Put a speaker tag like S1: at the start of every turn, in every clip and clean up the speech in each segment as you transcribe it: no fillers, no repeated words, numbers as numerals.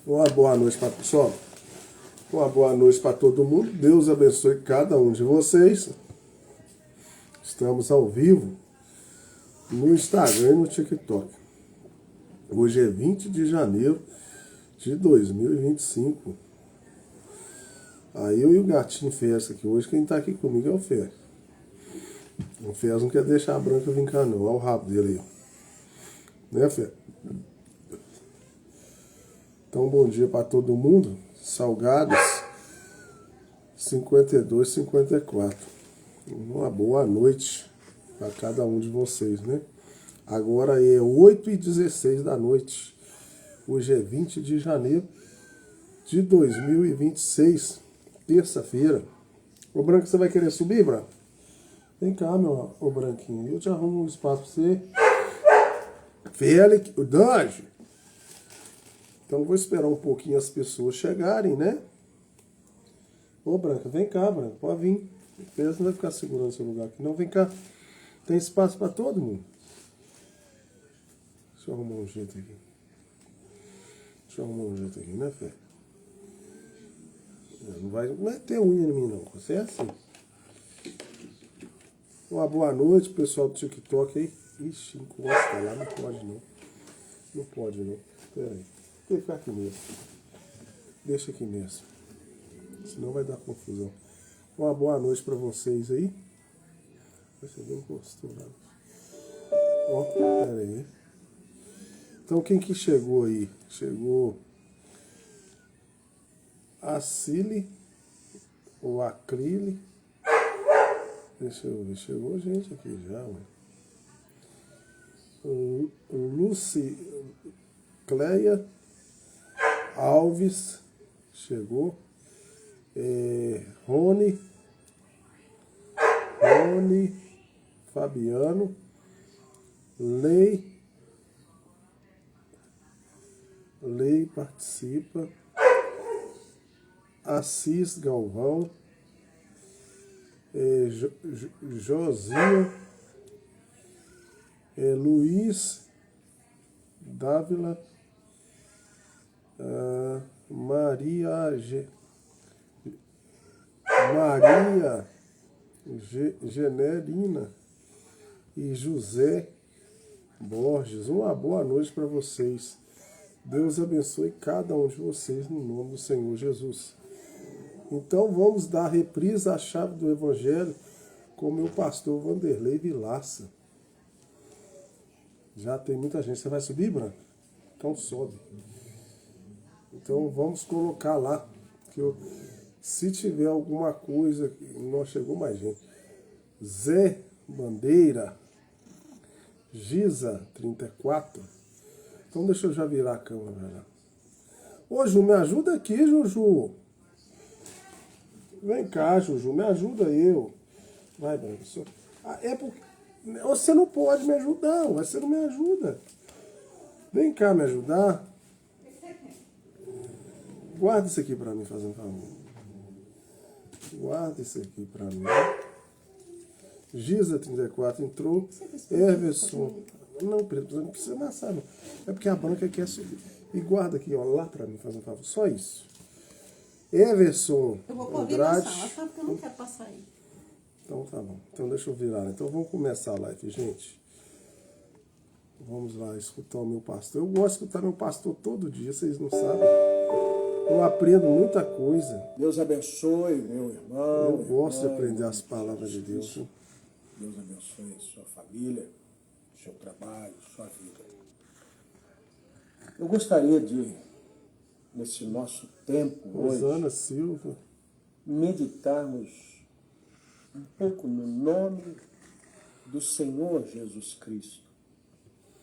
S1: Uma boa noite para pessoal. Uma boa noite para todo mundo. Deus abençoe cada um de vocês. Estamos ao vivo no Instagram e no TikTok. Hoje é 20 de janeiro de 2025. Aí eu e o gatinho Fez aqui hoje. Quem tá aqui comigo é o Fez. O Fez não quer deixar a Branca vir cá não. Olha o rabo dele aí. Né, Fez? Então, bom dia para todo mundo. Salgados 52,54. Uma boa noite para cada um de vocês, né? Agora é 8h16 da noite. Hoje é 20 de janeiro de 2026, terça-feira. Ô, Branco, você vai querer subir, Branco? Vem cá, meu ô Branquinho. Eu te arrumo um espaço para você. Félix, o Dange. Então vou esperar um pouquinho as pessoas chegarem, né? Ô, Branca, vem cá, Branca, pode vir. O Fez não vai ficar segurando seu lugar aqui, não. Vem cá. Tem espaço para todo mundo. Deixa eu arrumar um jeito aqui. Né, Fé? Não vai ter unha em mim, não. Você é assim. Uma boa noite, pessoal do TikTok aí. Ixi, encosta lá, não pode não. Não pode não. Pera aí. Tem que ficar aqui mesmo. Deixa aqui mesmo. Senão vai dar confusão. Uma boa noite para vocês aí. Você bem encostou lá. Ó, pera aí. Então quem que chegou aí? Chegou a Cile, o Acrile. Deixa eu ver, chegou gente aqui já, ué. Lucy Cleia Alves chegou. Rony Fabiano, Lei participa, Assis Galvão, Josinha, Luiz Dávila, Maria Generina e José Borges. Uma boa noite para vocês. Deus abençoe cada um de vocês no nome do Senhor Jesus. Então vamos dar reprisa à chave do Evangelho com o meu pastor Vanderlei Vilaça. Já tem muita gente. Você vai subir, Branco? Então sobe. Então vamos colocar lá. Se tiver alguma coisa, não chegou mais gente. Zé Bandeira, Giza 34. Então deixa eu já virar a câmera já. Ô, Ju, me ajuda aqui, Juju. Vem cá, Juju, me ajuda eu. Vai, Branco. É porque você não pode me ajudar, você não me ajuda. Vem cá me ajudar. Guarda isso aqui pra mim, fazendo favor. Guarda isso aqui pra mim. Giza 34 entrou. Everson. Não, Pedro, não precisa amassar, não. É porque a Branca quer subir. E guarda aqui, ó, lá pra mim, fazendo favor. Só isso. Everson.
S2: Eu vou pôr na sala, sabe? Porque eu não quero passar aí.
S1: Então tá bom. Então deixa eu virar. Então vamos começar a live, gente. Vamos lá escutar o meu pastor. Eu gosto de escutar meu pastor todo dia, vocês não sabem. Eu aprendo muita coisa.
S3: Deus abençoe, meu irmão.
S1: Eu gosto de aprender as palavras de Deus.
S3: Deus abençoe sua família, seu trabalho, sua vida. Eu gostaria de, nesse nosso tempo
S1: Rosana
S3: hoje,
S1: Silva.
S3: meditarmos um pouco no nome do Senhor Jesus Cristo.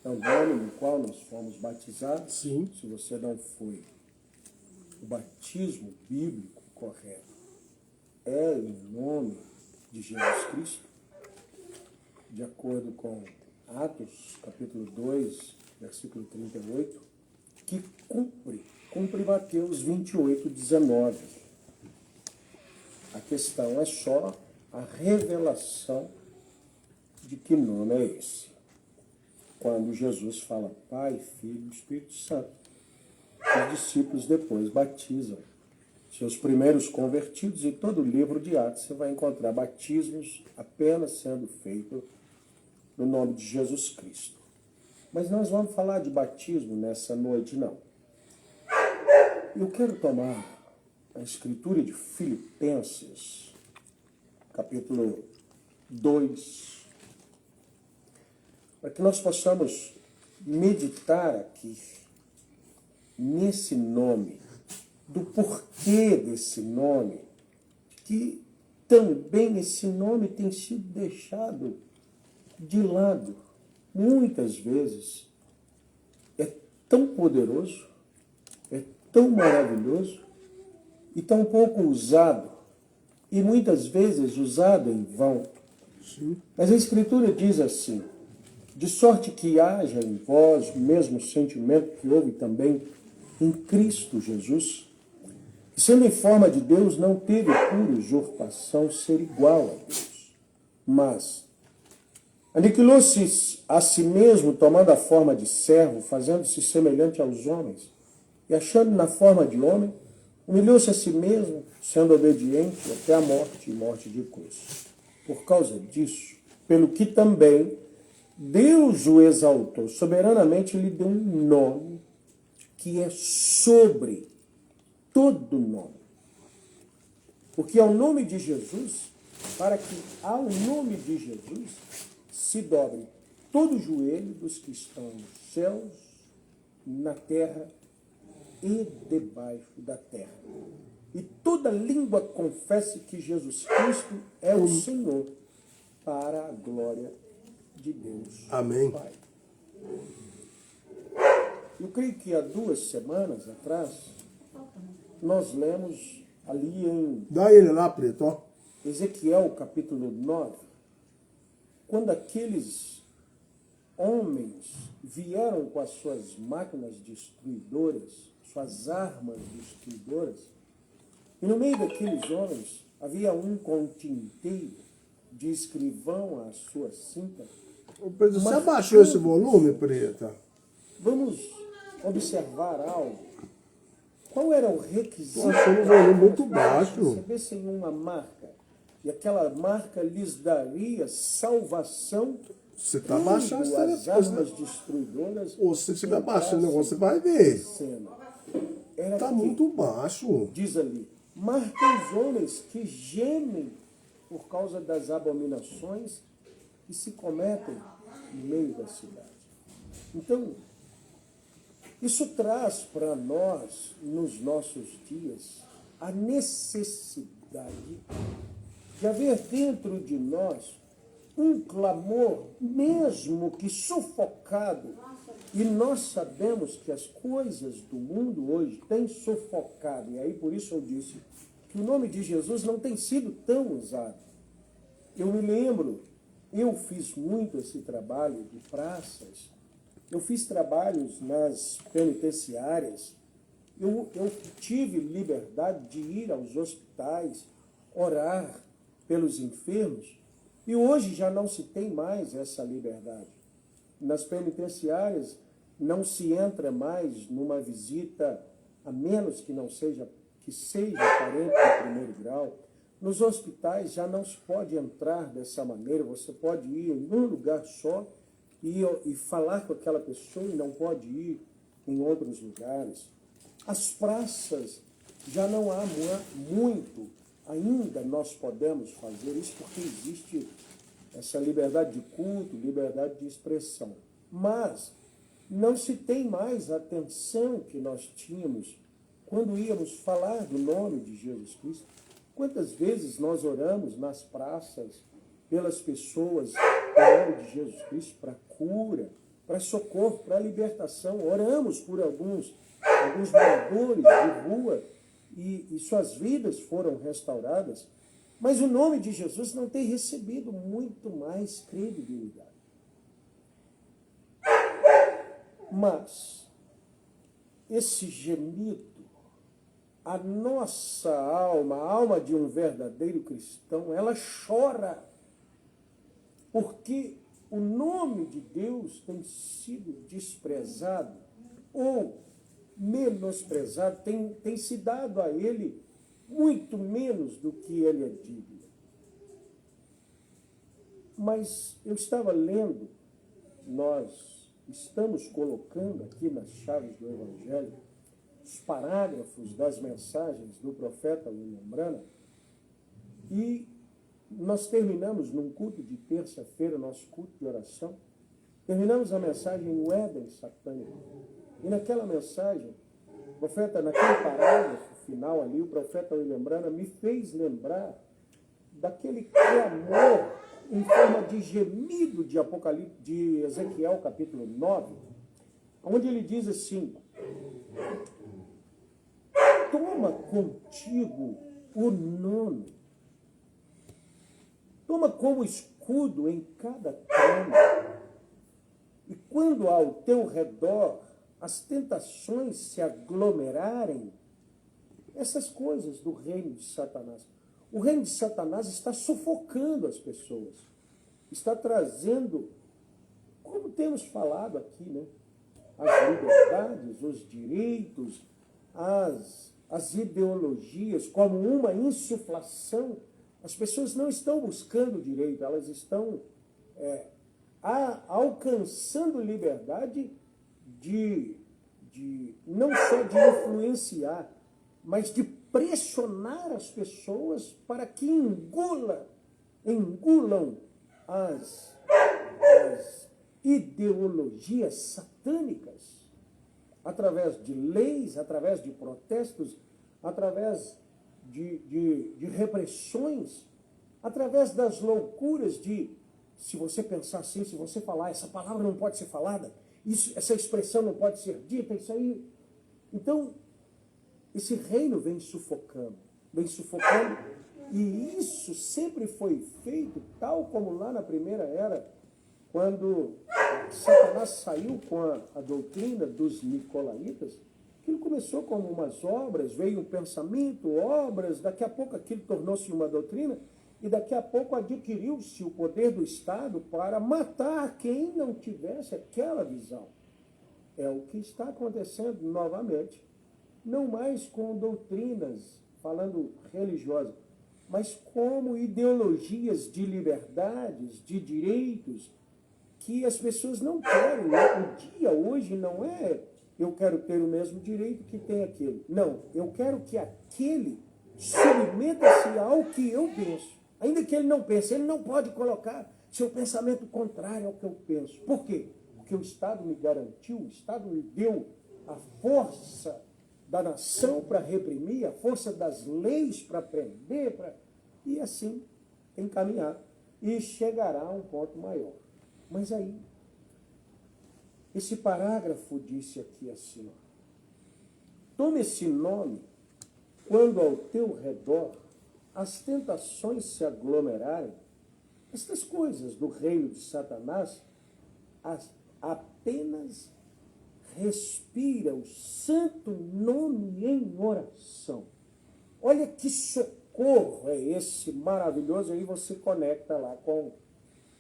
S3: É o nome no qual nós fomos batizados.
S1: Sim.
S3: Se você não foi, o batismo bíblico correto é em nome de Jesus Cristo, de acordo com Atos, capítulo 2, versículo 38, que cumpre Mateus 28, 19. A questão é só a revelação de que nome é esse. Quando Jesus fala Pai, Filho e Espírito Santo, os discípulos depois batizam seus primeiros convertidos. E todo o livro de Atos você vai encontrar batismos apenas sendo feitos no nome de Jesus Cristo. Mas nós vamos falar de batismo nessa noite, não. Eu quero tomar a escritura de Filipenses, capítulo 2, para que nós possamos meditar aqui nesse nome, do porquê desse nome, que também esse nome tem sido deixado de lado. Muitas vezes é tão poderoso, é tão maravilhoso e tão pouco usado, e muitas vezes usado em vão.
S1: Sim.
S3: Mas a Escritura diz assim: de sorte que haja em vós o mesmo sentimento que houve também em Cristo Jesus, que sendo em forma de Deus não teve por usurpação ser igual a Deus, mas aniquilou-se a si mesmo, tomando a forma de servo, fazendo-se semelhante aos homens, e achando na forma de homem, humilhou-se a si mesmo, sendo obediente até a morte e morte de cruz. Por causa disso, pelo que também Deus o exaltou soberanamente, lhe deu um nome que é sobre todo nome. Porque ao nome de Jesus, para que ao nome de Jesus se dobre todo o joelho dos que estão nos céus, na terra e debaixo da terra. E toda língua confesse que Jesus Cristo é o Senhor, para a glória de Deus.
S1: Amém.
S3: Pai. Eu creio que há 2 semanas atrás, nós lemos ali em
S1: Dá ele lá, preto, ó.
S3: Ezequiel capítulo 9, quando aqueles homens vieram com as suas máquinas destruidoras, suas armas destruidoras, e no meio daqueles homens havia um com um tinteiro de escrivão à sua cinta.
S1: Ô, Pedro, você abaixou esse volume, preta?
S3: Vamos observar algo. Qual era o requisito?
S1: Tô achando o volume muito
S3: para que
S1: baixo.
S3: eles recebessem uma marca, e aquela marca lhes daria salvação.
S1: Você está baixando esse
S3: as
S1: telefone,
S3: armas
S1: né?
S3: destruidoras.
S1: Ou se estiver baixando o negócio, você vai ver.
S3: Era
S1: Tá
S3: que,
S1: muito baixo.
S3: diz ali, marca os homens que gemem por causa das abominações que se cometem no meio da cidade. Então, isso traz para nós, nos nossos dias, a necessidade de haver dentro de nós um clamor, mesmo que sufocado. E nós sabemos que as coisas do mundo hoje têm sufocado. E aí, por isso eu disse que o nome de Jesus não tem sido tão usado. Eu me lembro, eu fiz muito esse trabalho de praças, eu fiz trabalhos nas penitenciárias, eu tive liberdade de ir aos hospitais, orar pelos enfermos, e hoje já não se tem mais essa liberdade. Nas penitenciárias não se entra mais numa visita, a menos que não seja, que seja parente de primeiro grau. Nos hospitais já não se pode entrar dessa maneira, você pode ir em um lugar só e falar com aquela pessoa e não pode ir em outros lugares. As praças já não há muito, ainda nós podemos fazer isso porque existe essa liberdade de culto, liberdade de expressão. Mas não se tem mais a atenção que nós tínhamos quando íamos falar do nome de Jesus Cristo. Quantas vezes nós oramos nas praças pelas pessoas em nome de Jesus Cristo para cura, para socorro, para libertação. Oramos por alguns moradores de rua e suas vidas foram restauradas. Mas o nome de Jesus não tem recebido muito mais credibilidade. Mas esse gemido, a nossa alma, a alma de um verdadeiro cristão, ela chora, porque o nome de Deus tem sido desprezado ou menosprezado, tem se dado a ele muito menos do que ele é digno. Mas eu estava lendo, nós estamos colocando aqui nas chaves do Evangelho os parágrafos das mensagens do profeta William Branham, e nós terminamos num culto de terça-feira, nosso culto de oração, terminamos a mensagem no Éden satânico. E naquela mensagem, o profeta, naquele parágrafo final ali, o profeta William Branham me fez lembrar daquele clamor em forma de gemido de Apocalipse, de Ezequiel capítulo 9, onde ele diz assim: toma contigo o nome, toma como escudo em cada trono, e quando ao teu redor as tentações se aglomerarem, essas coisas do reino de Satanás. O reino de Satanás está sufocando as pessoas, está trazendo, como temos falado aqui, né, as liberdades, os direitos, as ideologias, como uma insuflação. As pessoas não estão buscando direito, elas estão alcançando liberdade não só de influenciar, mas de pressionar as pessoas para que engulam as ideologias satânicas, através de leis, através de protestos, através de repressões, através das loucuras de, se você pensar assim, se você falar, essa palavra não pode ser falada, essa expressão não pode ser dita, isso aí. Então, esse reino vem sufocando, e isso sempre foi feito, tal como lá na primeira era, quando Satanás saiu com a doutrina dos nicolaítas. Aquilo começou como umas obras, veio um pensamento, obras, daqui a pouco aquilo tornou-se uma doutrina, e daqui a pouco adquiriu-se o poder do Estado para matar quem não tivesse aquela visão. É o que está acontecendo novamente, não mais com doutrinas, falando religiosas, mas como ideologias de liberdades, de direitos, que as pessoas não querem. O dia hoje não é eu quero ter o mesmo direito que tem aquele. Não, eu quero que aquele submeta-se ao que eu penso. Ainda que ele não pense, ele não pode colocar seu pensamento contrário ao que eu penso. Por quê? Porque o Estado me garantiu, o Estado me deu a força da nação para reprimir, a força das leis para prender, e assim encaminhar. E chegará a um ponto maior. Mas aí, esse parágrafo disse aqui assim: toma esse nome quando ao teu redor as tentações se aglomerarem, estas coisas do reino de Satanás, apenas respira o santo nome em oração. Olha que socorro é esse maravilhoso, aí você conecta lá com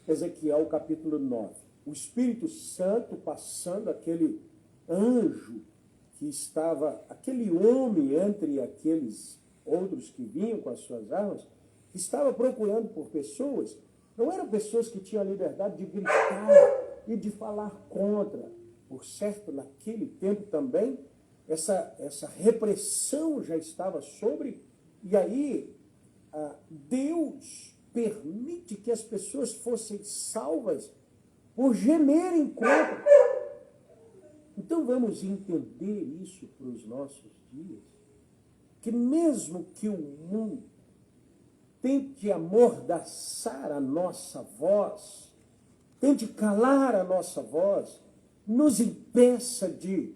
S3: Ezequiel capítulo 9. O Espírito Santo passando, aquele anjo que estava, aquele homem entre aqueles outros que vinham com as suas armas, que estava procurando por pessoas, não eram pessoas que tinham a liberdade de gritar e de falar contra. Por certo, naquele tempo também, essa repressão já estava sobre, e aí Deus permite que as pessoas fossem salvas por gemerem contra. Então vamos entender isso para os nossos dias, que mesmo que o mundo tente amordaçar a nossa voz, tente calar a nossa voz, nos impeça de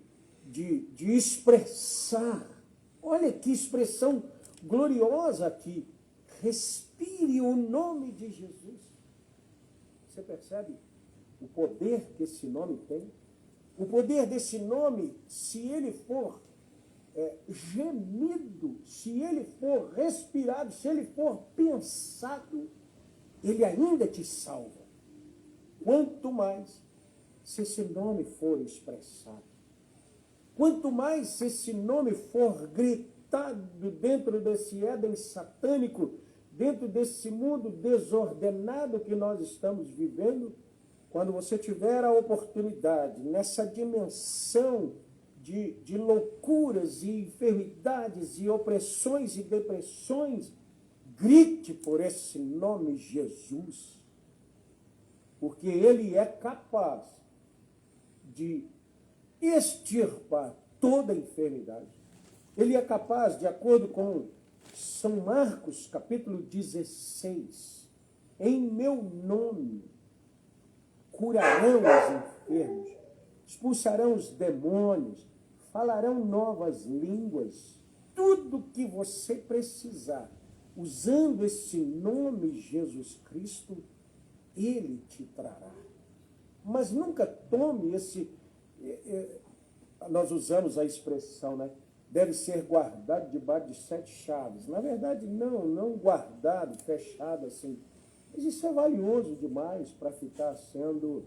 S3: expressar. Olha que expressão gloriosa aqui. Respire o nome de Jesus. Você percebe o poder que esse nome tem? O poder desse nome, se ele for gemido, se ele for respirado, se ele for pensado, ele ainda te salva. Quanto mais se esse nome for expressado. Quanto mais se esse nome for gritado dentro desse Éden satânico, dentro desse mundo desordenado que nós estamos vivendo, quando você tiver a oportunidade, nessa dimensão de loucuras e enfermidades e opressões e depressões, grite por esse nome Jesus, porque ele é capaz de extirpar toda enfermidade. Ele é capaz, de acordo com São Marcos, capítulo 16, em meu nome curarão os enfermos, expulsarão os demônios, falarão novas línguas, tudo que você precisar, usando esse nome Jesus Cristo, ele te trará. Mas nunca tome esse... nós usamos a expressão, né? Deve ser guardado debaixo de 7 chaves. Na verdade, não guardado, fechado assim. Mas isso é valioso demais para ficar sendo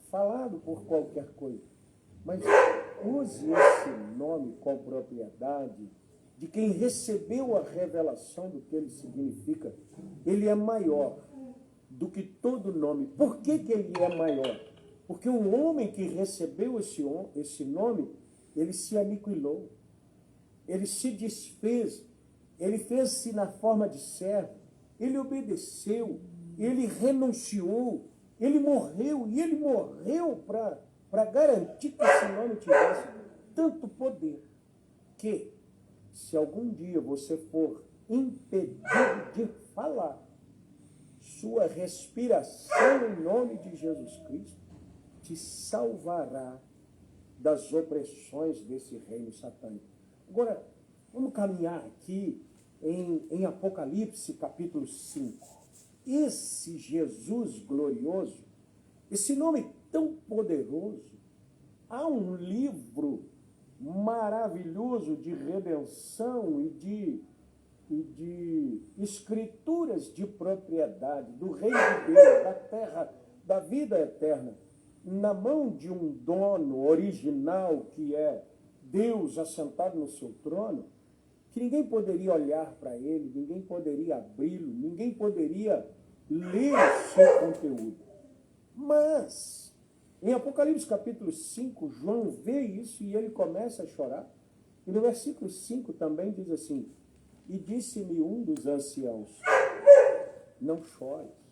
S3: falado por qualquer coisa. Mas use esse nome com propriedade de quem recebeu a revelação do que ele significa. Ele é maior do que todo nome. Por que ele é maior? Porque o homem que recebeu esse nome, ele se aniquilou, ele se desfez, ele fez-se na forma de servo, ele obedeceu, ele renunciou, ele morreu, e ele morreu para garantir que esse nome tivesse tanto poder, que se algum dia você for impedido de falar, sua respiração em nome de Jesus Cristo te salvará das opressões desse reino satânico. Agora, vamos caminhar aqui em Apocalipse, capítulo 5. Esse Jesus glorioso, esse nome tão poderoso, há um livro maravilhoso de redenção e de escrituras de propriedade do reino de Deus, da terra, da vida eterna, na mão de um dono original, que é Deus assentado no seu trono, que ninguém poderia olhar para ele, ninguém poderia abri-lo, ninguém poderia ler o seu conteúdo. Mas, em Apocalipse capítulo 5, João vê isso e ele começa a chorar. E no versículo 5 também diz assim: e disse-me um dos anciãos, não chores.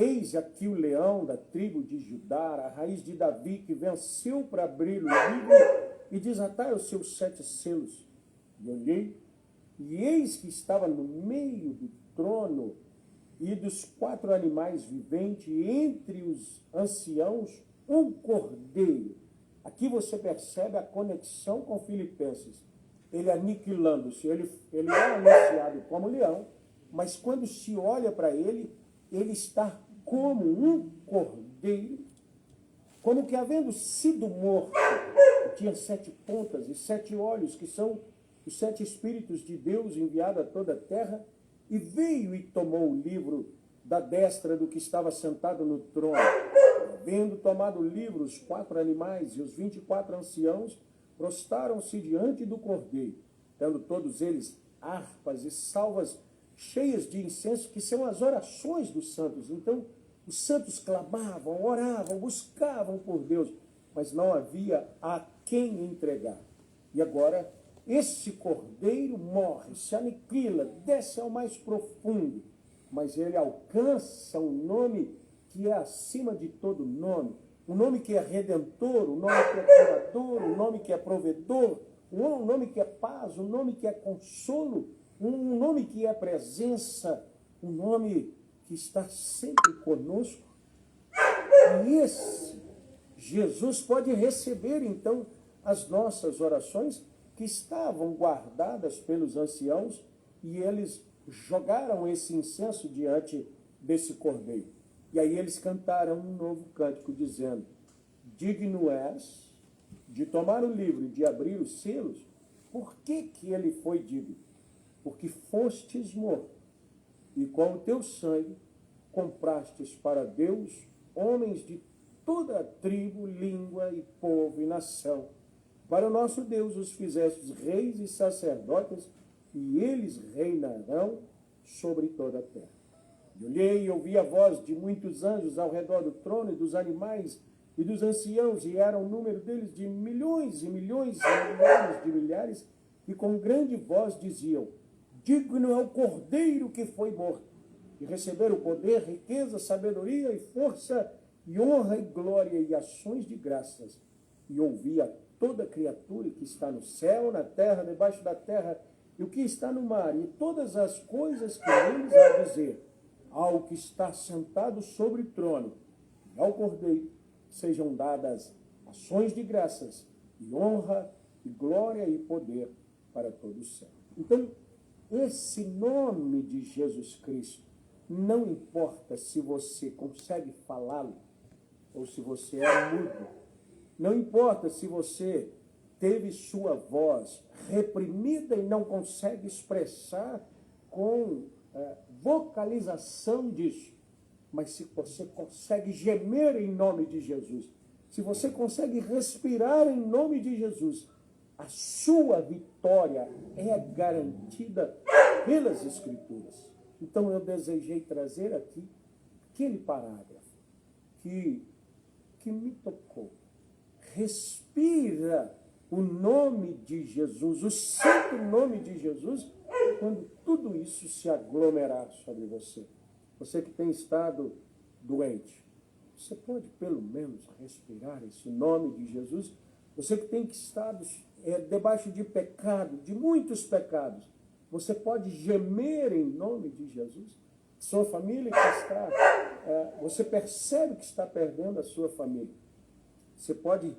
S3: Eis aqui o leão da tribo de Judá, a raiz de Davi, que venceu para abrir o livro e desatar os seus 7 selos. E olhei, e eis que estava no meio do trono e dos 4 animais viventes, e entre os anciãos, um cordeiro. Aqui você percebe a conexão com Filipenses. Ele aniquilando-se, ele é anunciado como leão, mas quando se olha para ele, ele está como um cordeiro, como que havendo sido morto, tinha 7 pontas e 7 olhos, que são os 7 Espíritos de Deus enviados a toda a terra, e veio e tomou o livro da destra do que estava sentado no trono. Havendo tomado o livro, os 4 animais e os 24 anciãos prostaram-se diante do cordeiro, tendo todos eles harpas e salvas cheias de incenso, que são as orações dos santos. Então, os santos clamavam, oravam, buscavam por Deus, mas não havia a quem entregar. E agora, esse cordeiro morre, se aniquila, desce ao mais profundo, mas ele alcança um nome que é acima de todo nome, um nome que é redentor, um nome que é curador, um nome que é provedor, um nome que é paz, um nome que é consolo, um nome que é presença, um nome que está sempre conosco. E esse Jesus pode receber, então, as nossas orações que estavam guardadas pelos anciãos, e eles jogaram esse incenso diante desse cordeiro. E aí eles cantaram um novo cântico, dizendo: digno és de tomar o livro e de abrir os selos. Por que ele foi digno? Porque fostes morto, e com o teu sangue comprastes para Deus homens de toda a tribo, língua e povo e nação. Para o nosso Deus os fizestes reis e sacerdotes, e eles reinarão sobre toda a terra. E olhei e ouvi a voz de muitos anjos ao redor do trono e dos animais e dos anciãos, e era o número deles de milhões e milhões e milhares de milhares, e com grande voz diziam: digno é o Cordeiro que foi morto, e receber o poder, riqueza, sabedoria e força, e honra e glória e ações de graças. E ouvi a toda criatura que está no céu, na terra, debaixo da terra, e o que está no mar, e todas as coisas que eles há dizer, ao que está sentado sobre o trono, e ao Cordeiro, sejam dadas ações de graças, e honra, e glória e poder para todo o céu. Então, esse nome de Jesus Cristo, não importa se você consegue falá-lo, ou se você é mudo, não importa se você teve sua voz reprimida e não consegue expressar com vocalização disso, mas se você consegue gemer em nome de Jesus, se você consegue respirar em nome de Jesus, a sua vitória é garantida pelas Escrituras. Então eu desejei trazer aqui aquele parágrafo que me tocou. Respira o nome de Jesus, o santo nome de Jesus, quando tudo isso se aglomerar sobre você. Você que tem estado doente, você pode pelo menos respirar esse nome de Jesus. Você que tem estado debaixo de pecado, de muitos pecados, você pode gemer em nome de Jesus. Sua família que está, você percebe que está perdendo a sua família. Você pode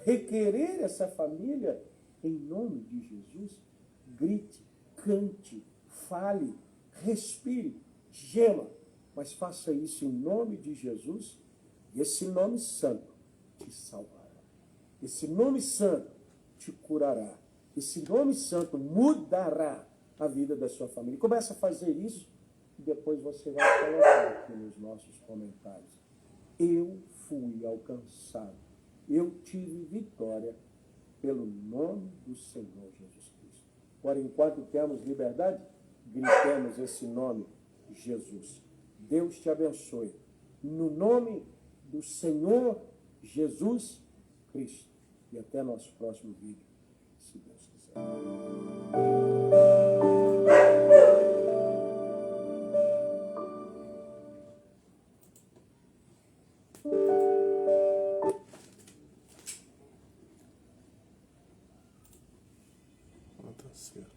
S3: requerer essa família em nome de Jesus. Grite, cante, fale, respire, gema, mas faça isso em nome de Jesus, e esse nome santo te salvará. Esse nome santo te curará. Esse nome santo mudará a vida da sua família. Começa a fazer isso e depois você vai colocar aqui nos nossos comentários. Eu fui alcançado. Eu tive vitória pelo nome do Senhor Jesus Cristo. Agora, enquanto temos liberdade, gritemos esse nome, Jesus. Deus te abençoe. No nome do Senhor Jesus Cristo. E até nosso próximo vídeo, se Deus quiser.
S1: Tá certo.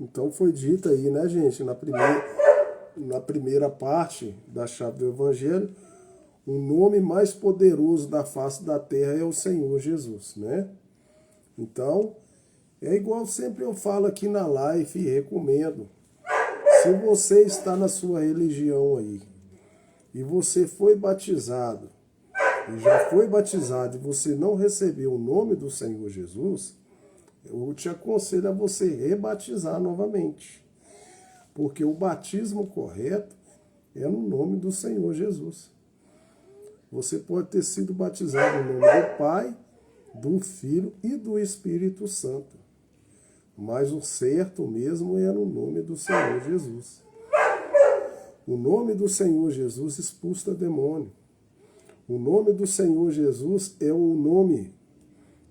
S1: Então foi dito aí, né, gente, na primeira parte da chave do Evangelho, o nome mais poderoso da face da terra é o Senhor Jesus, né? Então, é igual sempre eu falo aqui na live e recomendo. Se você está na sua religião aí, e você foi batizado, e já foi batizado, e você não recebeu o nome do Senhor Jesus, eu te aconselho a você rebatizar novamente. Porque o batismo correto é no nome do Senhor Jesus. Você pode ter sido batizado no nome do Pai, do Filho e do Espírito Santo. Mas o certo mesmo é no nome do Senhor Jesus. O nome do Senhor Jesus expulsa demônio. O nome do Senhor Jesus é o nome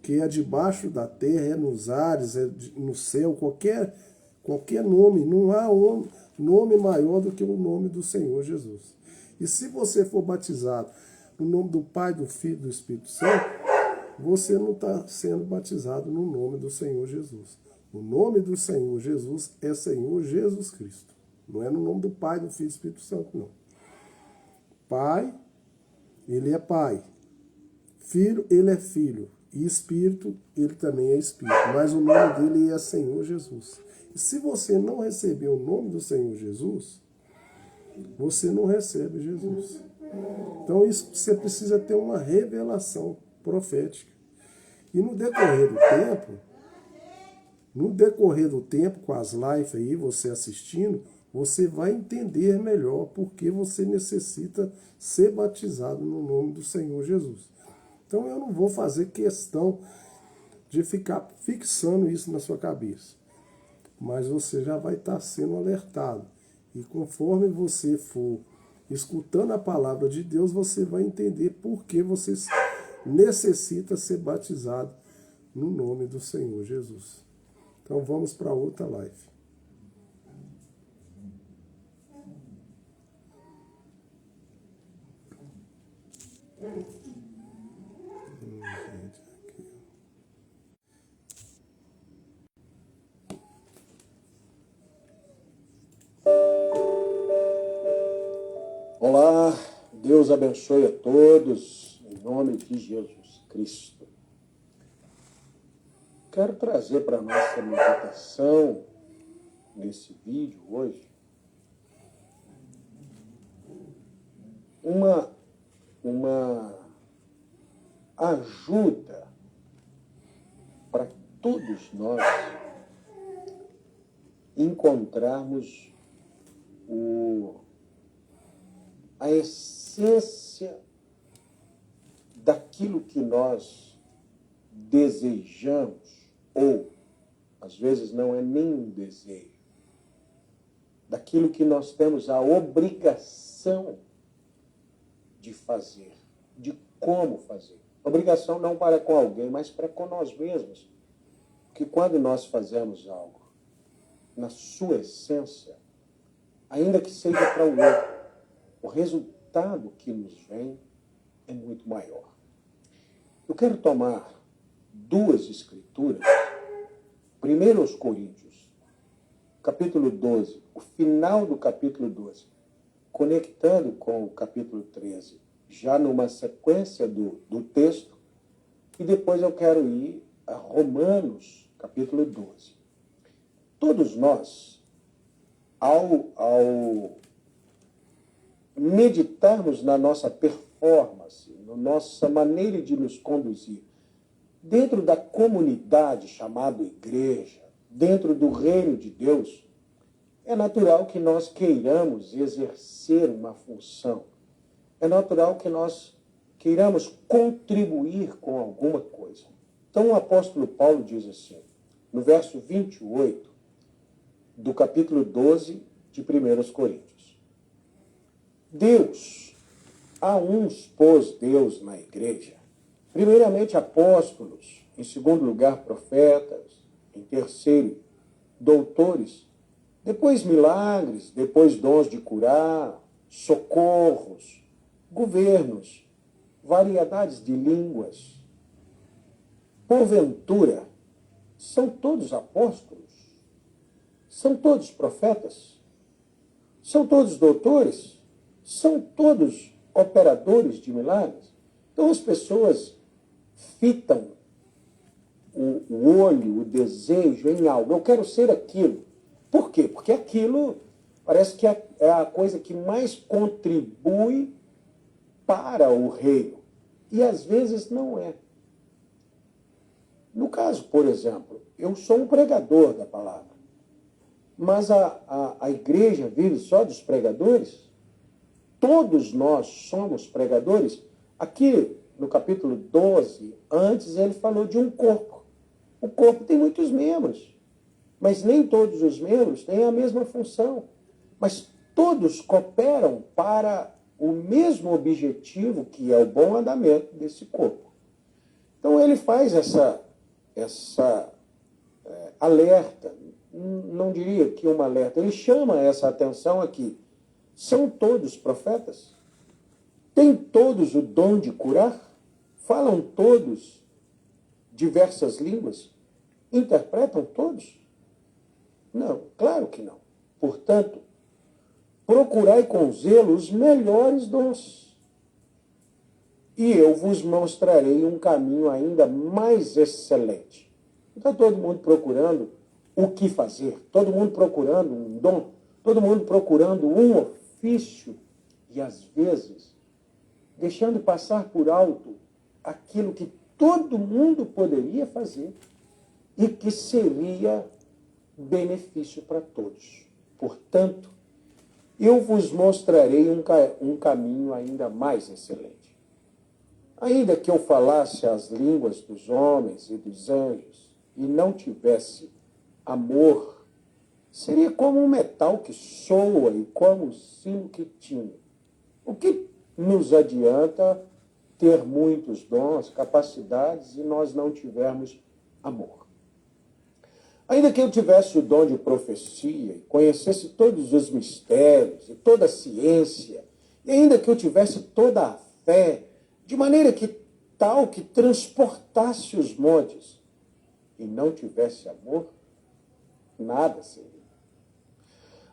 S1: que é debaixo da terra, é nos ares, é no céu, qualquer nome. Não há nome maior do que o nome do Senhor Jesus. E se você for batizado no nome do Pai, do Filho e do Espírito Santo, você não está sendo batizado no nome do Senhor Jesus. O nome do Senhor Jesus é Senhor Jesus Cristo. Não é no nome do Pai, do Filho e do Espírito Santo, não. Pai, ele é Pai. Filho, ele é Filho. E espírito, ele também é espírito, mas o nome dele é Senhor Jesus. E se você não receber o nome do Senhor Jesus, você não recebe Jesus. Então isso você precisa ter uma revelação profética. E no decorrer do tempo, com as lives aí, você assistindo, você vai entender melhor porque você necessita ser batizado no nome do Senhor Jesus. Então eu não vou fazer questão de ficar fixando isso na sua cabeça. Mas você já vai estar sendo alertado. E conforme você for escutando a palavra de Deus, você vai entender por que você necessita ser batizado no nome do Senhor Jesus. Então vamos para outra live.
S3: Olá, Deus abençoe a todos, em nome de Jesus Cristo. Quero trazer para a nossa meditação, nesse vídeo hoje, uma ajuda para todos nós encontrarmos a essência daquilo que nós desejamos, ou às vezes não é nem um desejo, daquilo que nós temos a obrigação de fazer, de como fazer. Obrigação não para com alguém, mas para com nós mesmos. Porque quando nós fazemos algo na sua essência, ainda que seja para o outro, o resultado que nos vem é muito maior. Eu quero tomar duas escrituras, primeiro aos Coríntios, capítulo 12, o final do capítulo 12, conectando com o capítulo 13, já numa sequência do texto, e depois eu quero ir a Romanos, capítulo 12. Todos nós, ao meditarmos na nossa performance, na nossa maneira de nos conduzir, dentro da comunidade chamada igreja, dentro do reino de Deus, é natural que nós queiramos exercer uma função. É natural que nós queiramos contribuir com alguma coisa. Então o apóstolo Paulo diz assim, no verso 28 do capítulo 12 de 1 Coríntios. Deus, a uns pôs Deus na igreja, primeiramente apóstolos, em segundo lugar profetas, em terceiro doutores, depois milagres, depois dons de curar, socorros, governos, variedades de línguas. Porventura, são todos apóstolos? São todos profetas? São todos doutores? São todos operadores de milagres? Então as pessoas fitam o olho, o desejo em algo. Eu quero ser aquilo. Por quê? Porque aquilo parece que é a coisa que mais contribui para o reino. E às vezes não é. No caso, por exemplo, eu sou um pregador da palavra. Mas a igreja vive só dos pregadores? Todos nós somos pregadores? Aqui no capítulo 12, antes ele falou de um corpo. O corpo tem muitos membros, mas nem todos os membros têm a mesma função. Mas todos cooperam para o mesmo objetivo, que é o bom andamento desse corpo. Então ele faz essa alerta, não diria que uma alerta, ele chama essa atenção aqui. São todos profetas? Têm todos o dom de curar? Falam todos diversas línguas? Interpretam todos? Não, claro que não. Portanto, procurai com zelo os melhores dons. e eu vos mostrarei um caminho ainda mais excelente. Está todo mundo procurando o que fazer, todo mundo procurando um dom, todo mundo procurando um ofício, e às vezes deixando passar por alto aquilo que todo mundo poderia fazer e que seria benefício para todos. Portanto, eu vos mostrarei um caminho ainda mais excelente. Ainda que eu falasse as línguas dos homens e dos anjos e não tivesse amor, seria como um metal que soa e como o sino que tinha. O que nos adianta ter muitos dons, capacidades e nós não tivermos amor? Ainda que eu tivesse o dom de profecia e conhecesse todos os mistérios e toda a ciência, e ainda que eu tivesse toda a fé, de maneira que tal que transportasse os montes, e não tivesse amor, nada seria.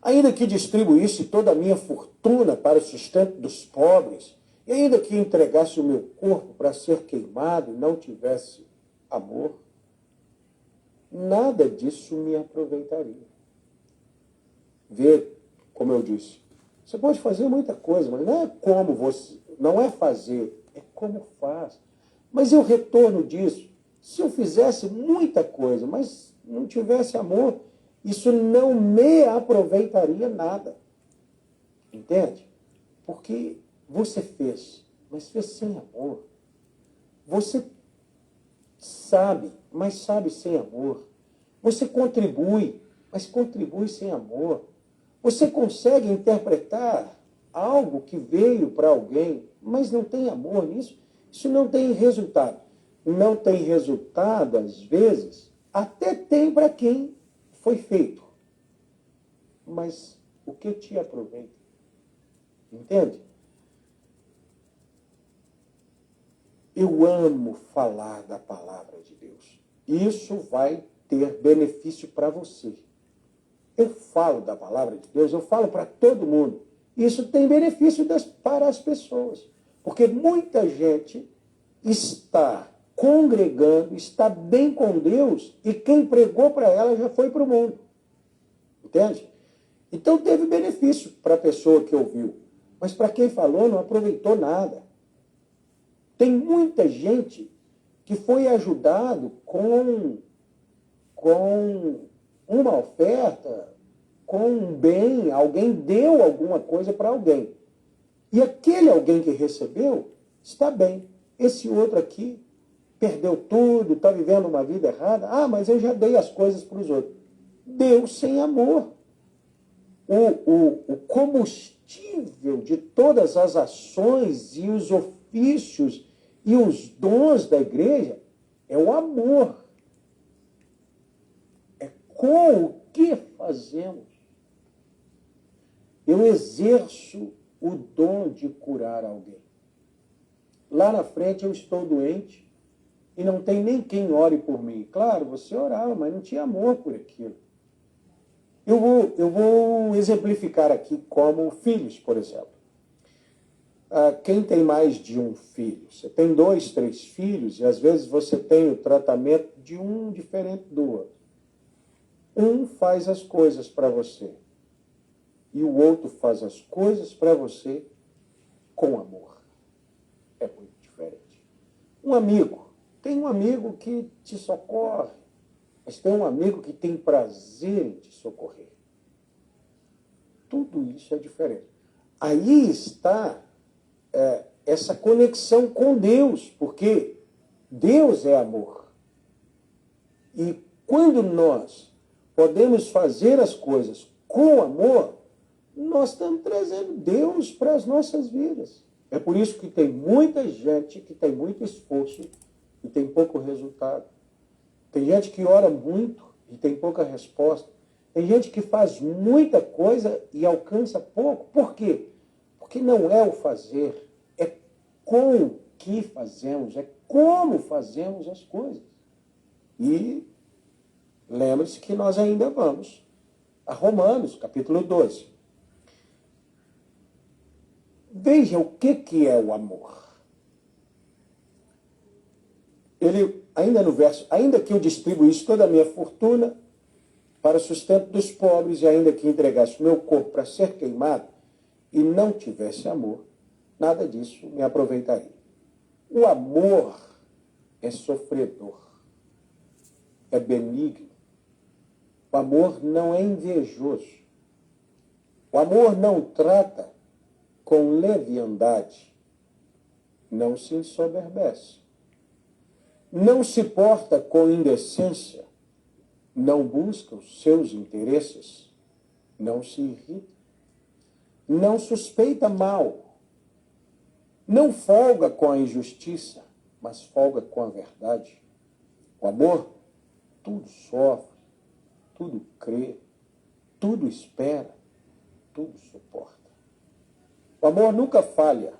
S3: Ainda que distribuísse toda a minha fortuna para o sustento dos pobres, e ainda que entregasse o meu corpo para ser queimado e não tivesse amor, nada disso me aproveitaria. Vê, como eu disse, você pode fazer muita coisa, mas não é como você, não é fazer, é como faz. Mas e o retorno disso? Se eu fizesse muita coisa, mas não tivesse amor, isso não me aproveitaria nada. Entende? Porque você fez, mas fez sem amor. Você sabe, mas sabe sem amor. Você contribui, mas contribui sem amor. Você consegue interpretar algo que veio para alguém, mas não tem amor nisso. Isso não tem resultado. Não tem resultado, às vezes, até tem para quem foi feito. Mas o que te aproveita? Entende? Eu amo falar da palavra de Deus. Isso vai ter benefício para você. Eu falo da palavra de Deus, eu falo para todo mundo. Isso tem benefício para as pessoas. Porque muita gente está congregando, está bem com Deus, e quem pregou para ela já foi para o mundo. Entende? Então teve benefício para a pessoa que ouviu. Mas para quem falou não aproveitou nada. Tem muita gente que foi ajudado com uma oferta, com um bem, alguém deu alguma coisa para alguém. E aquele alguém que recebeu está bem. Esse outro aqui perdeu tudo, está vivendo uma vida errada. Ah, mas eu já dei as coisas para os outros. Deu sem amor. O combustível de todas as ações e os ofícios e os dons da igreja é o amor. É com o que fazemos. Eu exerço o dom de curar alguém. Lá na frente eu estou doente e não tem nem quem ore por mim. Claro, você orava, mas não tinha amor por aquilo. Eu vou exemplificar aqui como filhos, por exemplo. Quem tem mais de um filho? Você tem 2, 3 filhos e às vezes você tem o tratamento de um diferente do outro. Um faz as coisas para você e o outro faz as coisas para você com amor. É muito diferente. Um amigo. Tem um amigo que te socorre, mas tem um amigo que tem prazer em te socorrer. Tudo isso é diferente. Aí está essa conexão com Deus, porque Deus é amor. E quando nós podemos fazer as coisas com amor, nós estamos trazendo Deus para as nossas vidas. É por isso que tem muita gente que tem muito esforço e tem pouco resultado. Tem gente que ora muito e tem pouca resposta. Tem gente que faz muita coisa e alcança pouco. Por quê? Porque não é o fazer, é com o que fazemos, é como fazemos as coisas. E lembre-se que nós ainda vamos a Romanos, capítulo 12. Veja o que é o amor. ainda no verso, ainda que eu distribuísse toda a minha fortuna para o sustento dos pobres, e ainda que entregasse o meu corpo para ser queimado, e não tivesse amor, nada disso me aproveitaria. O amor é sofredor, é benigno. O amor não é invejoso. O amor não trata com leviandade, não se ensoberbece, não se porta com indecência, não busca os seus interesses, não se irrita, não suspeita mal, não folga com a injustiça, mas folga com a verdade. O amor tudo sofre, tudo crê, tudo espera, tudo suporta. O amor nunca falha,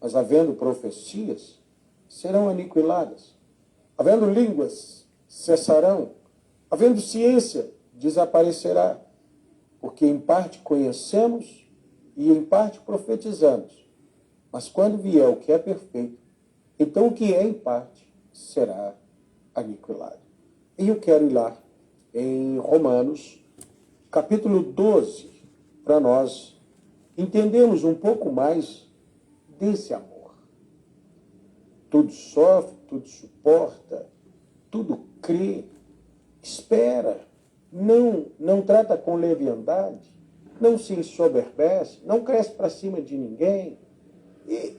S3: mas havendo profecias, serão aniquiladas. Havendo línguas, cessarão. Havendo ciência, desaparecerá. Porque em parte conhecemos e em parte profetizamos. Mas quando vier o que é perfeito, então o que é em parte será aniquilado. E eu quero ir lá em Romanos, capítulo 12, para nós entendermos um pouco mais desse amor. Tudo sofre, tudo suporta, tudo crê, espera, não trata com leviandade, não se ensoberbece, não cresce para cima de ninguém. E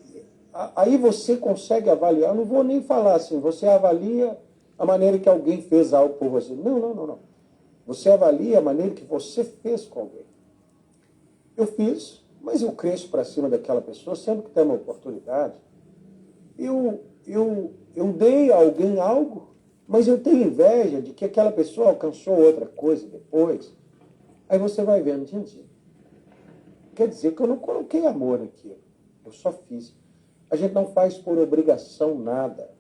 S3: aí você consegue avaliar, não vou nem falar assim, você avalia a maneira que alguém fez algo por você. Não. Você avalia a maneira que você fez com alguém. Eu fiz, mas eu cresço para cima daquela pessoa sempre que tem uma oportunidade. Eu dei a alguém algo, mas eu tenho inveja de que aquela pessoa alcançou outra coisa depois. Aí você vai vendo, gente, quer dizer que eu não coloquei amor naquilo. Eu só fiz. A gente não faz por obrigação nada.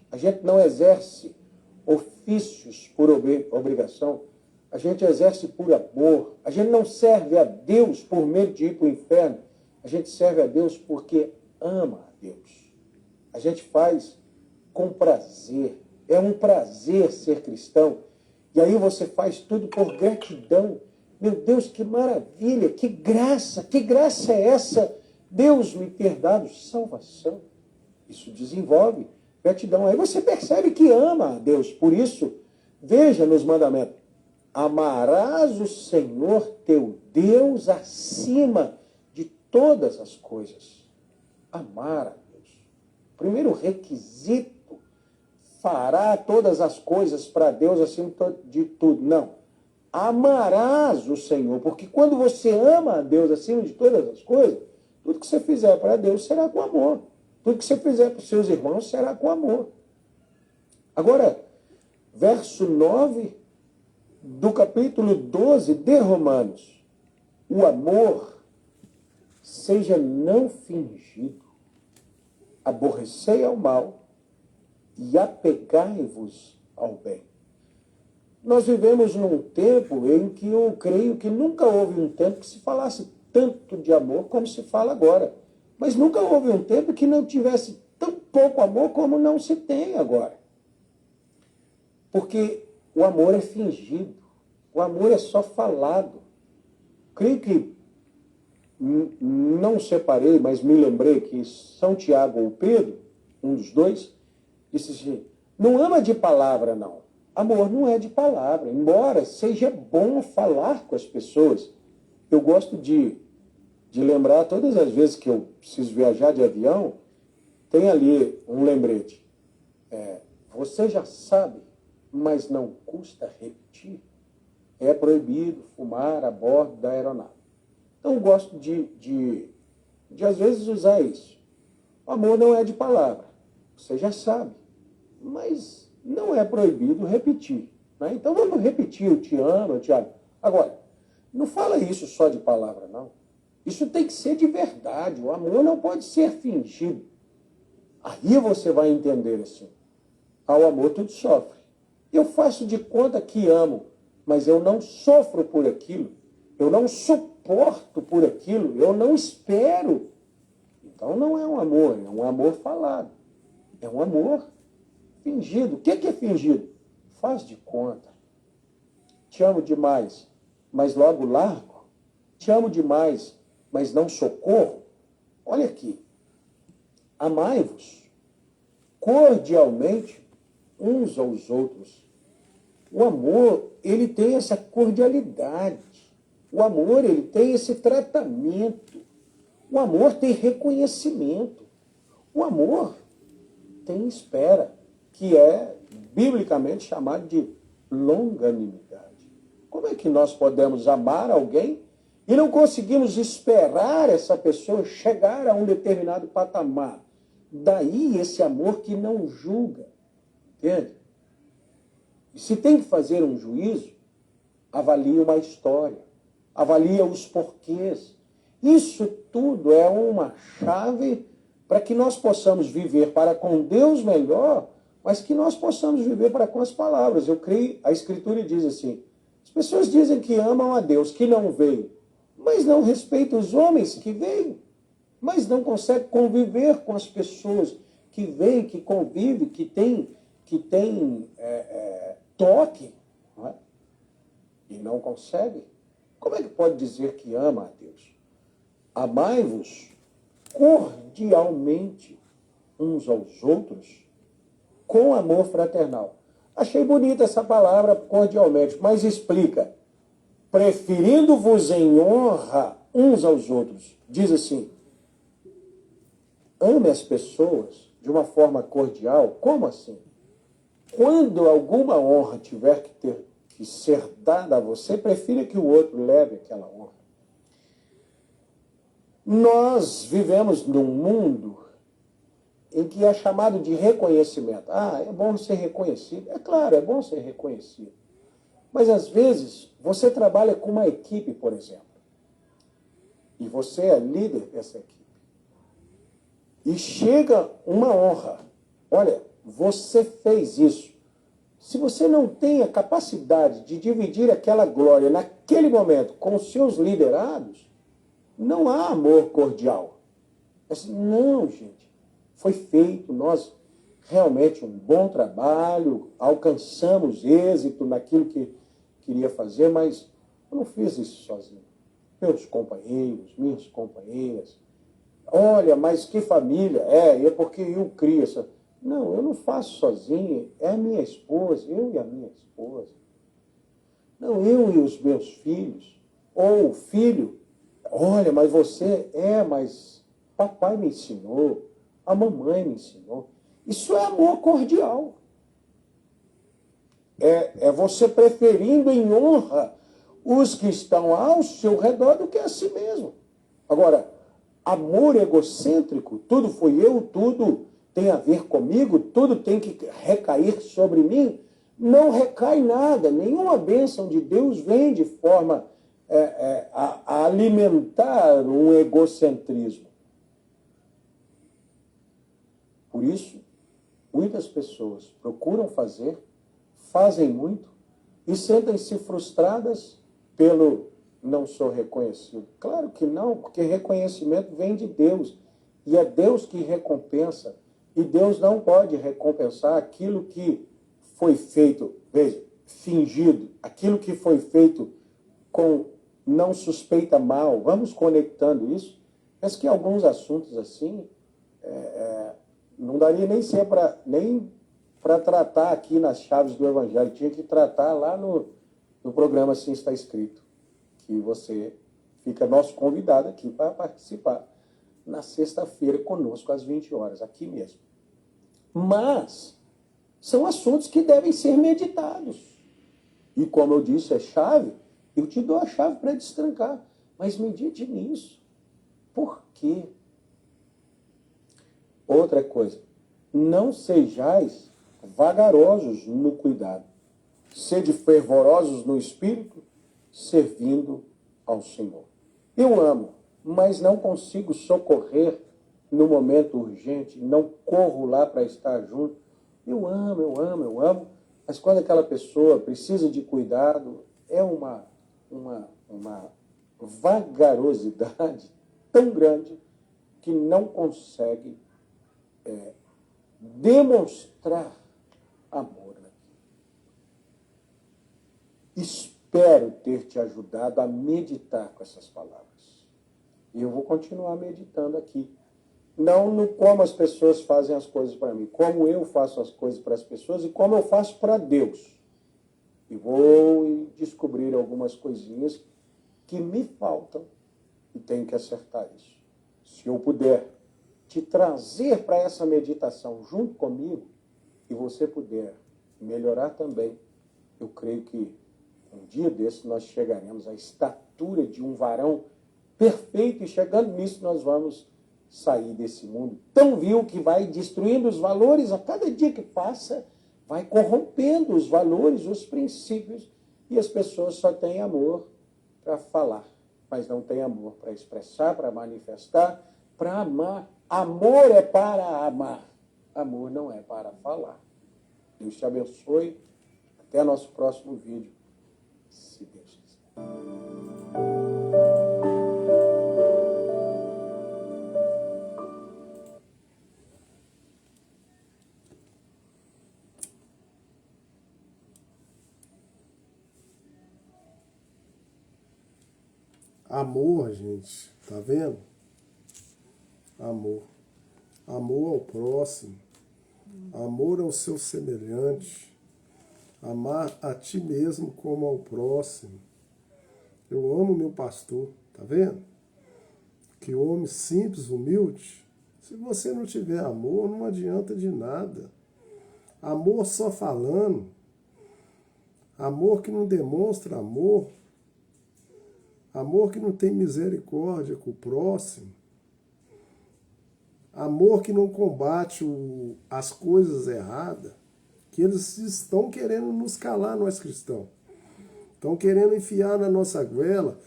S3: A gente não exerce ofícios por obrigação. A gente exerce por amor. A gente não serve a Deus por medo de ir para o inferno. A gente serve a Deus porque ama a Deus. A gente faz com prazer. É um prazer ser cristão. E aí você faz tudo por gratidão. Meu Deus, que maravilha, que graça é essa? Deus me ter dado salvação. Isso desenvolve gratidão. Aí você percebe que ama a Deus. Por isso, veja nos mandamentos. Amarás o Senhor teu Deus acima de todas as coisas. Amar a Deus. Primeiro requisito, fará todas as coisas para Deus acima de tudo. Não. Amarás o Senhor, porque quando você ama a Deus acima de todas as coisas, tudo que você fizer para Deus será com amor. Tudo que você fizer para os seus irmãos será com amor. Agora, verso 9 do capítulo 12 de Romanos. O amor seja não fingido. Aborrecei ao mal e apegai-vos ao bem. Nós vivemos num tempo em que eu creio que nunca houve um tempo que se falasse tanto de amor como se fala agora. Mas nunca houve um tempo que não tivesse tão pouco amor como não se tem agora. Porque o amor é fingido. O amor é só falado. Creio que, não separei, mas me lembrei que São Tiago ou Pedro, um dos dois, disse assim, não ama de palavra, não. Amor não é de palavra. Embora seja bom falar com as pessoas. Eu gosto de lembrar, todas as vezes que eu preciso viajar de avião, tem ali um lembrete. Você já sabe, mas não custa repetir. É proibido fumar a bordo da aeronave. Então eu gosto de às vezes usar isso. O amor não é de palavra. Você já sabe, mas não é proibido repetir. Né? Então vamos repetir, eu te amo, eu te amo. Agora, não fala isso só de palavra, não. Isso tem que ser de verdade. O amor não pode ser fingido. Aí você vai entender assim. Ao amor tudo sofre. Eu faço de conta que amo, mas eu não sofro por aquilo. Eu não suporto por aquilo. Eu não espero. Então não é um amor, é um amor falado. É um amor fingido. O que é fingido? Faz de conta. Te amo demais, mas logo largo. Te amo demais, mas não socorro. Olha aqui. Amai-vos cordialmente uns aos outros. O amor, ele tem essa cordialidade. O amor, ele tem esse tratamento. O amor tem reconhecimento. O amor tem espera, que é biblicamente chamado de longanimidade. Como é que nós podemos amar alguém e não conseguimos esperar essa pessoa chegar a um determinado patamar? Daí esse amor que não julga, entende? E se tem que fazer um juízo, avalia uma história, avalia os porquês. Isso tudo é uma chave para que nós possamos viver para com Deus melhor, mas que nós possamos viver para com as palavras. Eu creio, a Escritura diz assim, as pessoas dizem que amam a Deus, que não veem, mas não respeitam os homens que veem, mas não conseguem conviver com as pessoas que veem, que convivem, que têm toque, não é? E não consegue. Como é que pode dizer que ama a Deus? Amai-vos cordialmente uns aos outros com amor fraternal. Achei bonita essa palavra cordialmente, mas explica. Preferindo-vos em honra uns aos outros. Diz assim, ame as pessoas de uma forma cordial. Como assim? Quando alguma honra tiver que ser dada a você, prefira que o outro leve aquela honra. Nós vivemos num mundo em que é chamado de reconhecimento. Ah, é bom ser reconhecido. É claro, é bom ser reconhecido. Mas às vezes você trabalha com uma equipe, por exemplo, e você é líder dessa equipe. E chega uma honra. Olha, você fez isso. Se você não tem a capacidade de dividir aquela glória naquele momento com os seus liderados, não há amor cordial. Assim, não, gente. Foi feito, nós realmente um bom trabalho, alcançamos êxito naquilo que queria fazer, mas eu não fiz isso sozinho. Meus companheiros, minhas companheiras, olha, mas que família, é porque eu crio essa... Não, eu não faço sozinho, é a minha esposa, eu e a minha esposa. Não, eu e os meus filhos, ou o filho, olha, mas você, mas papai me ensinou, a mamãe me ensinou. Isso é amor cordial. É você preferindo em honra os que estão ao seu redor do que a si mesmo. Agora, amor egocêntrico, tudo foi eu, tudo tem a ver comigo, tudo tem que recair sobre mim, não recai nada. Nenhuma bênção de Deus vem de forma a alimentar um egocentrismo. Por isso, muitas pessoas procuram fazer, fazem muito e sentem-se frustradas pelo não sou reconhecido. Claro que não, porque reconhecimento vem de Deus. E é Deus que recompensa. E Deus não pode recompensar aquilo que foi feito, veja, fingido, aquilo que foi feito com não suspeita mal. Vamos conectando isso. Mas que alguns assuntos assim não daria nem para tratar aqui nas chaves do Evangelho. Tinha que tratar lá no programa Assim Está Escrito, que você fica nosso convidado aqui para participar na sexta-feira conosco às 20 horas, aqui mesmo. Mas são assuntos que devem ser meditados. E como eu disse, é chave, eu te dou a chave para destrancar. Mas medite nisso. Por quê? Outra coisa, não sejais vagarosos no cuidado. Sede fervorosos no espírito, servindo ao Senhor. Eu amo, mas não consigo socorrer no momento urgente, não corro lá para estar junto. Eu amo, mas quando aquela pessoa precisa de cuidado, é uma vagarosidade tão grande que não consegue demonstrar amor naquilo. Espero ter te ajudado a meditar com essas palavras. E eu vou continuar meditando aqui. Não no como as pessoas fazem as coisas para mim, como eu faço as coisas para as pessoas e como eu faço para Deus. E vou descobrir algumas coisinhas que me faltam e tenho que acertar isso. Se eu puder te trazer para essa meditação junto comigo e você puder melhorar também, eu creio que um dia desse nós chegaremos à estatura de um varão perfeito e chegando nisso nós vamos sair desse mundo tão vil que vai destruindo os valores a cada dia que passa, vai corrompendo os valores, os princípios, e as pessoas só têm amor para falar, mas não têm amor para expressar, para manifestar, para amar. Amor é para amar, amor não é para falar. Deus te abençoe. Até nosso próximo vídeo, se Deus quiser.
S1: Amor, gente, tá vendo? Amor. Amor ao próximo. Amor ao seu semelhante. Amar a ti mesmo como ao próximo. Eu amo meu pastor, tá vendo? Que homem simples, humilde. Se você não tiver amor, não adianta de nada. Amor só falando. Amor que não demonstra amor. Amor que não tem misericórdia com o próximo. Amor que não combate as coisas erradas. Que eles estão querendo nos calar, nós cristãos. Estão querendo enfiar na nossa goela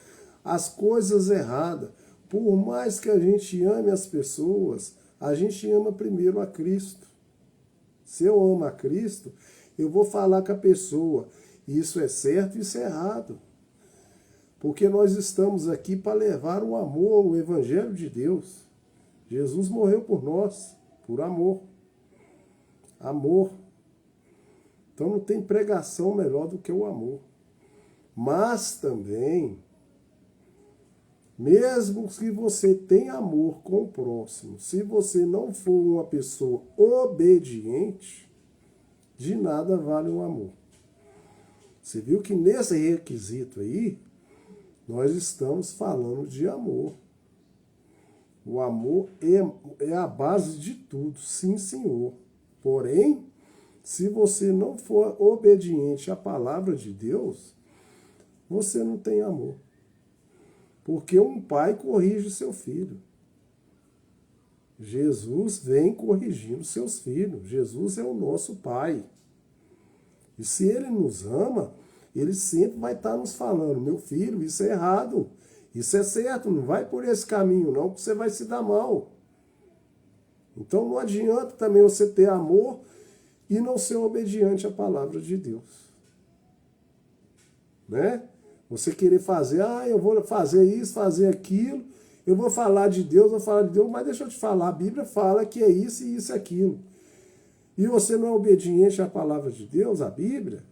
S1: as coisas erradas. Por mais que a gente ame as pessoas, a gente ama primeiro a Cristo. Se eu amo a Cristo, eu vou falar com a pessoa. Isso é certo, isso é errado. Porque nós estamos aqui para levar o amor, o Evangelho de Deus. Jesus morreu por nós, por amor. Amor. Então não tem pregação melhor do que o amor. Mas também, mesmo que você tenha amor com o próximo, se você não for uma pessoa obediente, de nada vale o amor. Você viu que nesse requisito aí, nós estamos falando de amor. O amor é a base de tudo, sim, senhor. Porém, se você não for obediente à palavra de Deus, você não tem amor. Porque um pai corrige seu filho. Jesus vem corrigindo seus filhos. Jesus é o nosso pai. E se ele nos ama, ele sempre vai estar nos falando, meu filho, isso é errado, isso é certo, não vai por esse caminho não, porque você vai se dar mal. Então não adianta também você ter amor e não ser obediente à palavra de Deus. Né? Você querer fazer, eu vou fazer isso, fazer aquilo, eu vou falar de Deus, mas deixa eu te falar, a Bíblia fala que é isso e isso e aquilo. E você não é obediente à palavra de Deus, à Bíblia?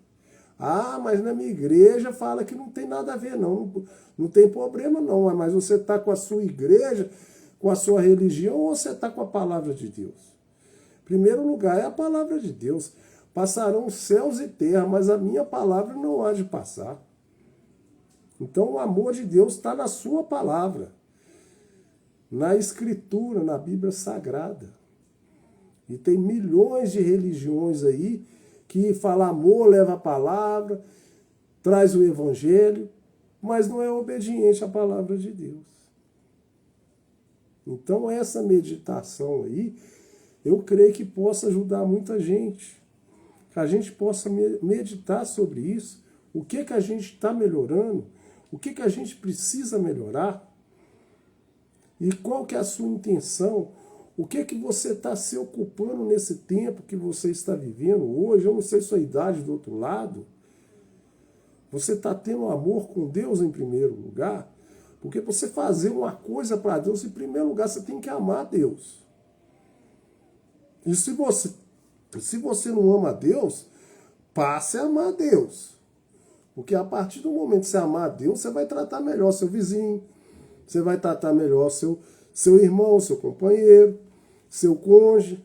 S1: Mas na minha igreja fala que não tem nada a ver, não. Não tem problema, não. Mas você está com a sua igreja, com a sua religião, ou você está com a palavra de Deus? Em primeiro lugar, é a palavra de Deus. Passarão céus e terra, mas a minha palavra não há de passar. Então o amor de Deus está na sua palavra, na Escritura, na Bíblia Sagrada. E tem milhões de religiões aí que fala amor, leva a palavra, traz o Evangelho, mas não é obediente à palavra de Deus. Então essa meditação aí, eu creio que possa ajudar muita gente. Que a gente possa meditar sobre isso, o que a gente está melhorando, o que a gente precisa melhorar, e qual que é a sua intenção. O que você está se ocupando nesse tempo que você está vivendo hoje? Eu não sei sua idade do outro lado. Você está tendo amor com Deus em primeiro lugar? Porque você fazer uma coisa para Deus, em primeiro lugar, você tem que amar Deus. E se você Se você não ama a Deus, passe a amar a Deus. Porque a partir do momento que você amar a Deus, você vai tratar melhor seu vizinho, você vai tratar melhor seu irmão, seu companheiro, seu cônjuge.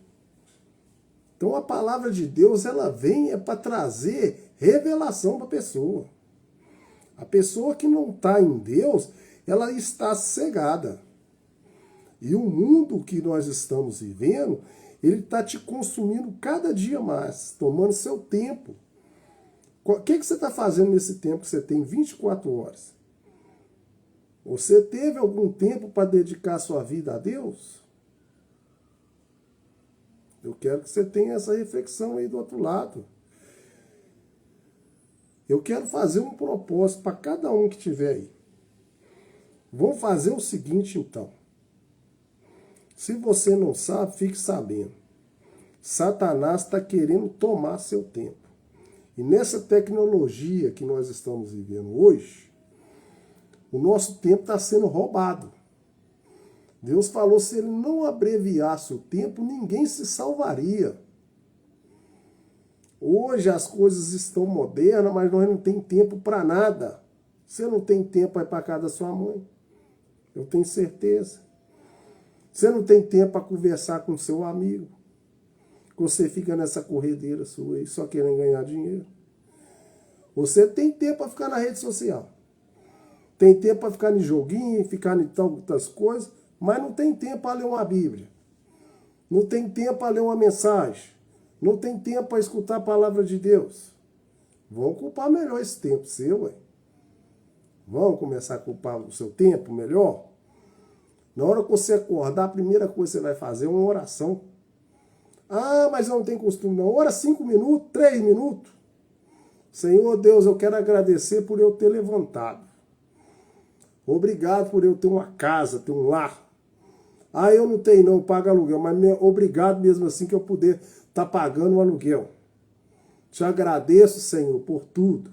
S1: Então a palavra de Deus, ela vem para trazer revelação para a pessoa. A pessoa que não está em Deus, ela está cegada. E o mundo que nós estamos vivendo, ele está te consumindo cada dia mais, tomando seu tempo. O que você está fazendo nesse tempo que você tem 24 horas? Você teve algum tempo para dedicar a sua vida a Deus? Eu quero que você tenha essa reflexão aí do outro lado. Eu quero fazer um propósito para cada um que estiver aí. Vamos fazer o seguinte, então. Se você não sabe, fique sabendo. Satanás está querendo tomar seu tempo. E nessa tecnologia que nós estamos vivendo hoje, o nosso tempo está sendo roubado. Deus falou, se ele não abreviasse o tempo, ninguém se salvaria. Hoje as coisas estão modernas, mas nós não temos tempo para nada. Você não tem tempo para ir para casa da sua mãe. Eu tenho certeza. Você não tem tempo para conversar com seu amigo. Você fica nessa corredeira sua aí, só querendo ganhar dinheiro. Você tem tempo para ficar na rede social. Tem tempo para ficar em joguinho, ficar em tantas coisas, mas não tem tempo para ler uma Bíblia. Não tem tempo para ler uma mensagem. Não tem tempo para escutar a palavra de Deus. Vão ocupar melhor esse tempo seu, ué. Vão começar a ocupar o seu tempo melhor? Na hora que você acordar, a primeira coisa que você vai fazer é uma oração. Ah, mas eu não tenho costume não. Ora 5 minutos, 3 minutos. Senhor Deus, eu quero agradecer por eu ter levantado. Obrigado por eu ter uma casa, ter um lar. Ah, eu não tenho não, eu pago aluguel, mas obrigado mesmo assim que eu puder estar pagando o aluguel. Te agradeço, Senhor, por tudo.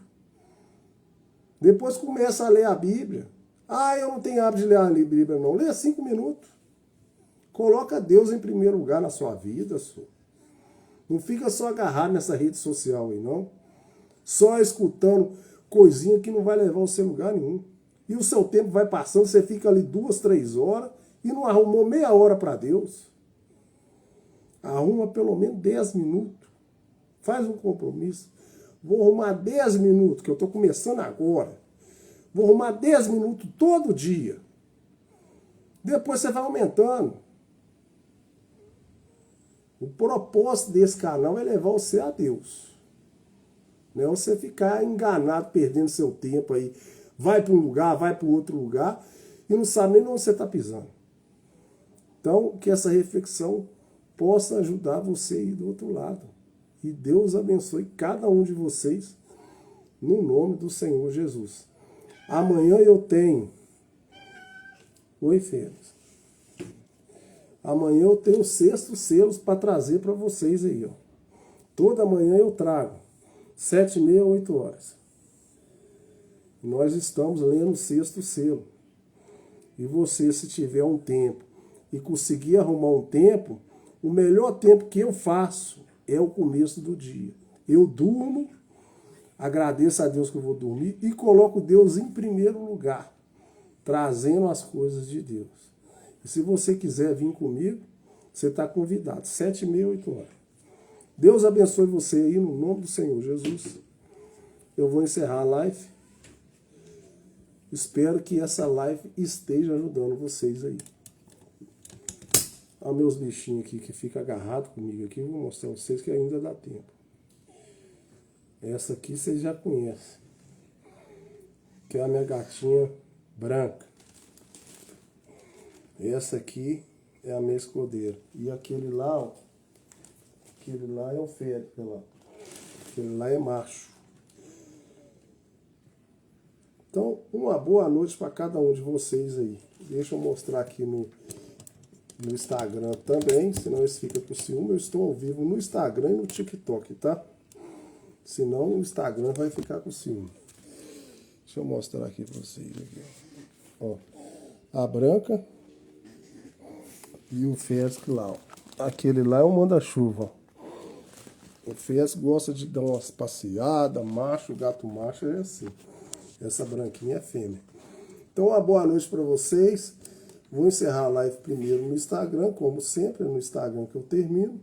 S1: Depois começa a ler a Bíblia. Ah, eu não tenho hábito de ler a Bíblia não. Leia 5 minutos. Coloca Deus em primeiro lugar na sua vida, senhor. Não fica só agarrado nessa rede social aí, não. Só escutando coisinha que não vai levar você a lugar nenhum. E o seu tempo vai passando, você fica ali 2, 3 horas e não arrumou meia hora para Deus. Arruma pelo menos 10 minutos. Faz um compromisso. Vou arrumar 10 minutos, que eu estou começando agora. Vou arrumar 10 minutos todo dia. Depois você vai aumentando. O propósito desse canal é levar você a Deus. Não é você ficar enganado, perdendo seu tempo aí. Vai para um lugar, vai para outro lugar e não sabe nem onde você está pisando. Então, que essa reflexão possa ajudar você aí do outro lado. E Deus abençoe cada um de vocês no nome do Senhor Jesus. Amanhã eu tenho... Oi, Fênix. Amanhã eu tenho 6º selos para trazer para vocês aí, ó. Toda manhã eu trago. 7h30, 8 horas. Nós estamos lendo o 6º selo. E você, se tiver um tempo e conseguir arrumar um tempo, o melhor tempo que eu faço é o começo do dia. Eu durmo, agradeço a Deus que eu vou dormir e coloco Deus em primeiro lugar, trazendo as coisas de Deus. E se você quiser vir comigo, você está convidado. 7h30, 8 horas. Deus abençoe você aí no nome do Senhor Jesus. Eu vou encerrar a live. Espero que essa live esteja ajudando vocês aí. Olha meus bichinhos aqui que ficam agarrados comigo aqui. Vou mostrar a vocês que ainda dá tempo. Essa aqui vocês já conhecem. Que é a minha gatinha branca. Essa aqui é a minha escudeira. E aquele lá, ó. Aquele lá é o fêmea. Aquele lá é macho. Então, uma boa noite para cada um de vocês aí. Deixa eu mostrar aqui no Instagram também, senão eles ficam com ciúme. Eu estou ao vivo no Instagram e no TikTok, tá? Senão o Instagram vai ficar com ciúme. Deixa eu mostrar aqui para vocês. Aqui, ó. A branca e o Fesco lá, ó. Aquele lá é o manda-chuva, ó. O fêmea gosta de dar umas passeadas, macho, gato macho é assim. Essa branquinha é fêmea. Então, uma boa noite para vocês. Vou encerrar a live primeiro no Instagram, como sempre, é no Instagram que eu termino.